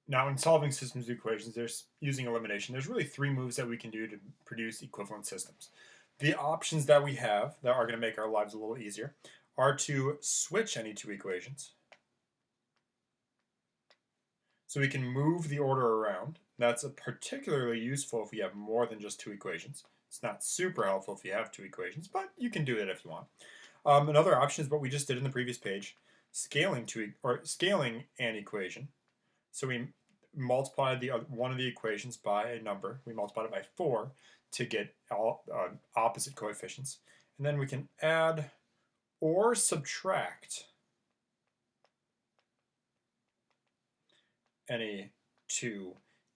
Now, in solving systems equations, there's using elimination. There's really three moves that we can do to produce equivalent systems. The options that we have that are going to make our lives a little easier are to switch any two equations. So we can move the order around. That's particularly useful if we have more than just two equations. It's not super helpful if you have two equations, but you can do it if you want. Another option is what we just did in the previous page, scaling an equation. So we multiply one of the equations by a number. We multiply it by 4 to get all opposite coefficients. And then we can add or subtract any two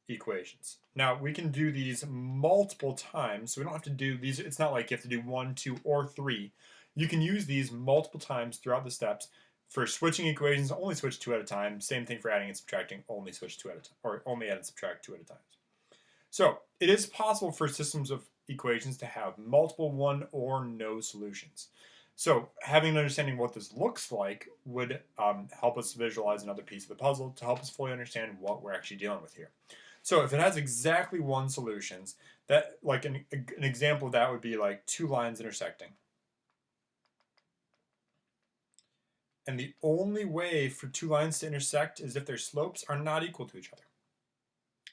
equations. Now we can do these multiple times, so we don't have to do these. It's not like you have to do 1, 2, or 3. You can use these multiple times throughout the steps. For switching equations, only switch 2 at a time. Same thing for adding and subtracting, only switch 2 at a time, or only add and subtract 2 at a time. So it is possible for systems of equations to have multiple one or no solutions. So having an understanding of what this looks like would help us visualize another piece of the puzzle to help us fully understand what we're actually dealing with here. So if it has exactly one solution, that like an example of that would be like two lines intersecting. And the only way for two lines to intersect is if their slopes are not equal to each other.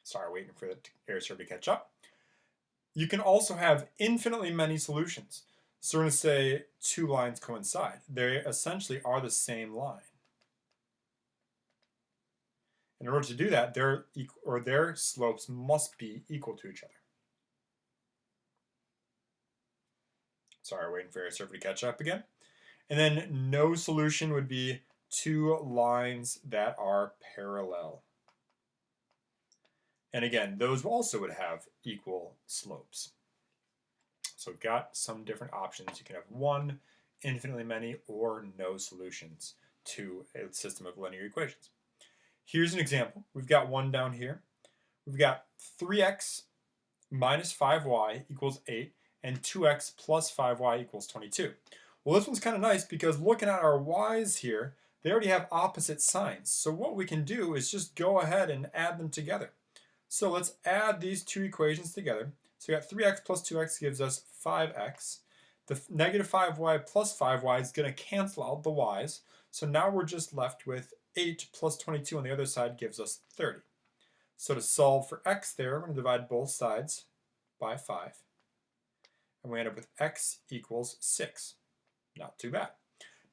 Sorry, waiting for the error server to catch up. You can also have infinitely many solutions. So we're going to say two lines coincide. They essentially are the same line. In order to do that, their slopes must be equal to each other. Sorry, waiting for error server to catch up again. And then no solution would be two lines that are parallel. And again, those also would have equal slopes. So we've got some different options. You can have one, infinitely many, or no solutions to a system of linear equations. Here's an example. We've got one down here. We've got 3x minus 5y equals 8, and 2x plus 5y equals 22. Well, this one's kind of nice because looking at our y's here, they already have opposite signs. So what we can do is just go ahead and add them together. So let's add these two equations together. So we got 3x plus 2x gives us 5x. The negative 5y plus 5y is going to cancel out the y's. So now we're just left with 8 plus 22 on the other side gives us 30. So to solve for x there, we're going to divide both sides by 5. And we end up with x equals 6. Not too bad.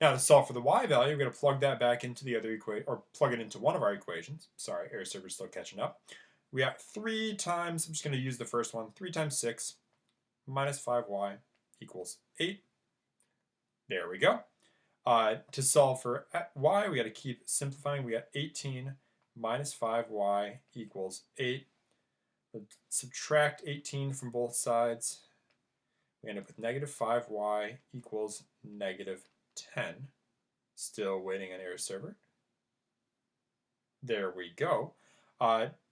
Now to solve for the y value, we're going to plug that back into the other equation, or plug it into one of our equations. Sorry, error server's still catching up. We have 3 times, I'm just going to use the first one, 3 times 6 minus 5y equals 8. There we go. To solve for y, we got to keep simplifying. We got 18 minus 5y equals 8. Let's subtract 18 from both sides. We end up with negative 5y equals negative 10. Still waiting on error server. There we go.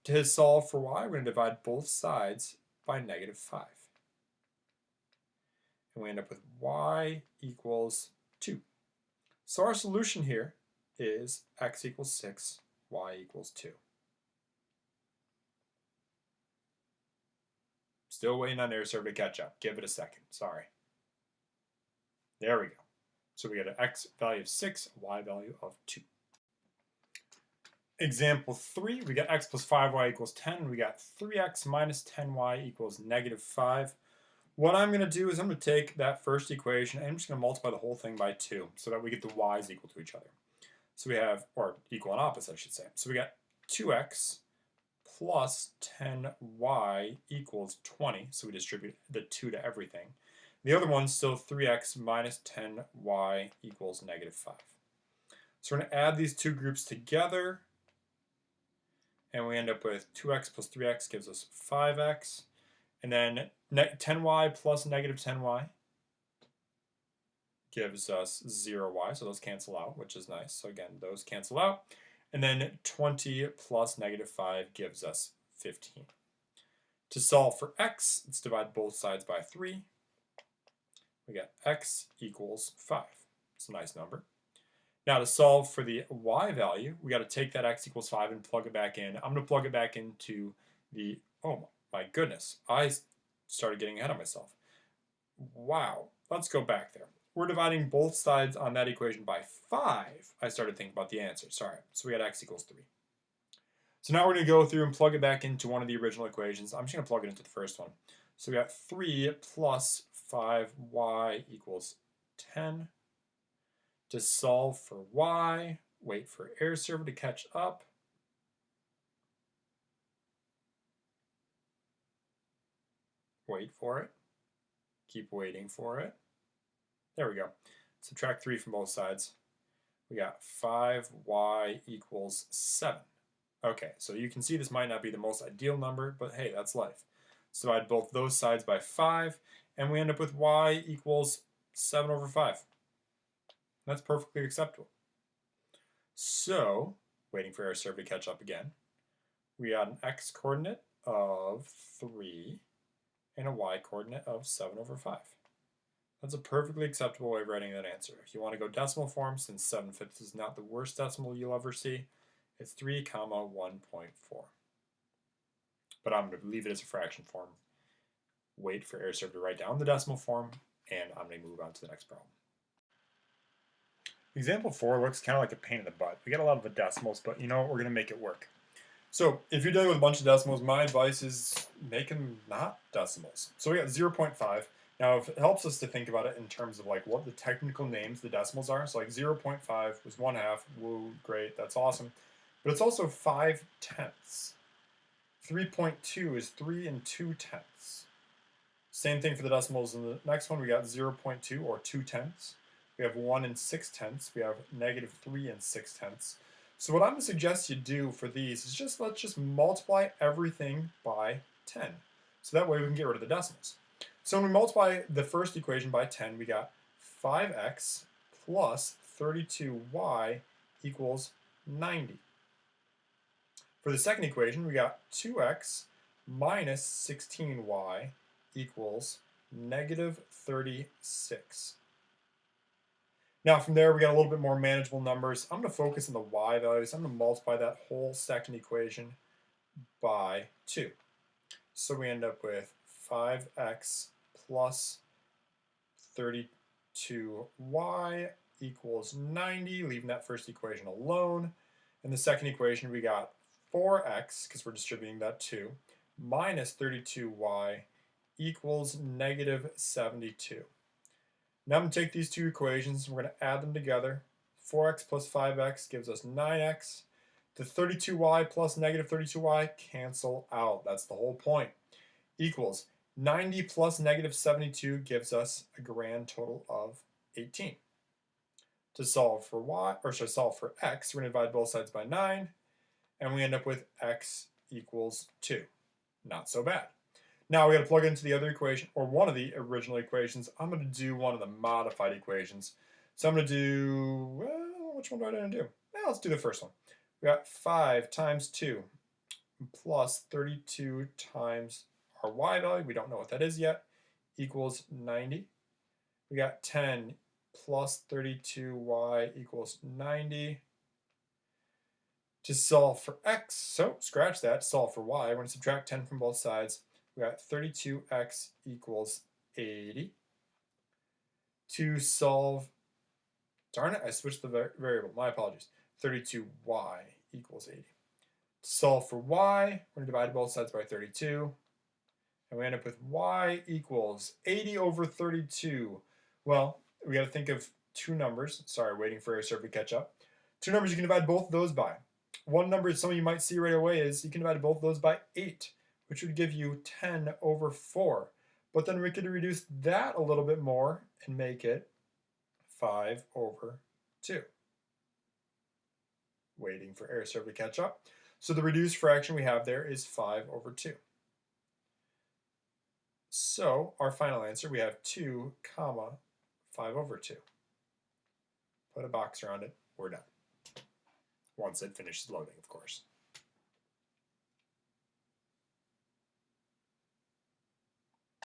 To solve for y, we're going to divide both sides by negative 5. And we end up with y equals 2. So our solution here is x equals 6, y equals 2. Still waiting on error server to catch up. Give it a second. Sorry. There we go. So we get an x value of 6, a y value of 2. Example 3, we got x plus 5y equals 10. We got 3x minus 10y equals negative 5. What I'm going to do is I'm going to take that first equation and I'm just going to multiply the whole thing by 2 so that we get the y's equal to each other. So we have, or equal and opposite I should say. So we got 2x plus 10y equals 20. So we distribute the 2 to everything. The other one's still 3x minus 10y equals negative 5. So we're going to add these two groups together. And we end up with 2x plus 3x gives us 5x. And then 10y plus negative 10y gives us 0y. So those cancel out, which is nice. So again, those cancel out. And then 20 plus negative 5 gives us 15. To solve for x, let's divide both sides by 3. We got x equals 5. It's a nice number. Now to solve for the y value, we got to take that x equals 5 and plug it back in. I'm going to plug it back into the, oh my goodness, I started getting ahead of myself. Wow, let's go back there. We're dividing both sides on that equation by 5. I started thinking about the answer, sorry. So we got x equals 3. So now we're going to go through and plug it back into one of the original equations. I'm just going to plug it into the first one. So we got 3 plus 5y equals 10. To solve for y, wait for air server to catch up. Wait for it. Keep waiting for it. There we go. Subtract 3 from both sides. We got 5y equals 7. Okay, so you can see this might not be the most ideal number, but hey, that's life. So divide both those sides by 5, and we end up with y equals 7 over 5. That's perfectly acceptable. So, waiting for our server to catch up again, we got an x coordinate of 3 and a y coordinate of 7 over 5. That's a perfectly acceptable way of writing that answer. If you want to go decimal form, since 7/5 is not the worst decimal you'll ever see, it's 3, 1.4. But I'm going to leave it as a fraction form. Wait for AirServe to write down the decimal form, and I'm going to move on to the next problem. Example 4 looks kind of like a pain in the butt. We got a lot of decimals, but you know what? We're going to make it work. So if you're dealing with a bunch of decimals, my advice is make them not decimals. So we got 0.5. Now, if it helps us to think about it in terms of like what the technical names the decimals are. So like 0.5 was 1/2. Woo, great, that's awesome. But it's also 5/10. 3.2 is 3 2/10. Same thing for the decimals in the next one. We got 0.2 or 2/10. We have 1 6/10. We have -3 6/10. So what I'm going to suggest you do for these is let's just multiply everything by 10. So that way we can get rid of the decimals. So when we multiply the first equation by 10, we got 5x plus 32y equals 90. For the second equation, we got 2x minus 16y equals -36. Now from there, we got a little bit more manageable numbers. I'm going to focus on the y values. I'm going to multiply that whole second equation by 2. So we end up with 5x plus 32y equals 90, leaving that first equation alone. In the second equation, we got 4x, because we're distributing that 2, minus 32y equals -72. Now I'm going to take these two equations, we're going to add them together. 4x plus 5x gives us 9x. The 32y plus -32y cancel out. That's the whole point. Equals 90 plus -72 gives us a grand total of 18. To solve for y, or to solve for x, we're going to divide both sides by 9, and we end up with x equals 2. Not so bad. Now we got to plug into the other equation, or one of the original equations. I'm going to do one of the modified equations. So I'm going to do, well, which one do I want to do? Well, let's do the first one. We got 5 times 2 plus 32 times our y value, we don't know what that is yet, equals 90. We got 10 plus 32y equals 90. To solve for x, so scratch that, solve for y, we're going to subtract 10 from both sides. We got 32x equals 80. To solve, darn it, I switched the variable, my apologies. 32y equals 80. To solve for y, we're going to divide both sides by 32. And we end up with y equals 80 over 32. Well, we got to think of two numbers. Sorry, waiting for our server to catch up. Two numbers you can divide both of those by. One number some of you might see right away is you can divide both of those by 8, which would give you 10 over 4. But then we could reduce that a little bit more and make it 5 over 2. Waiting for air server to catch up. So the reduced fraction we have there is 5 over 2. So our final answer, we have 2 comma 5 over 2. Put a box around it, we're done. Once it finishes loading, of course.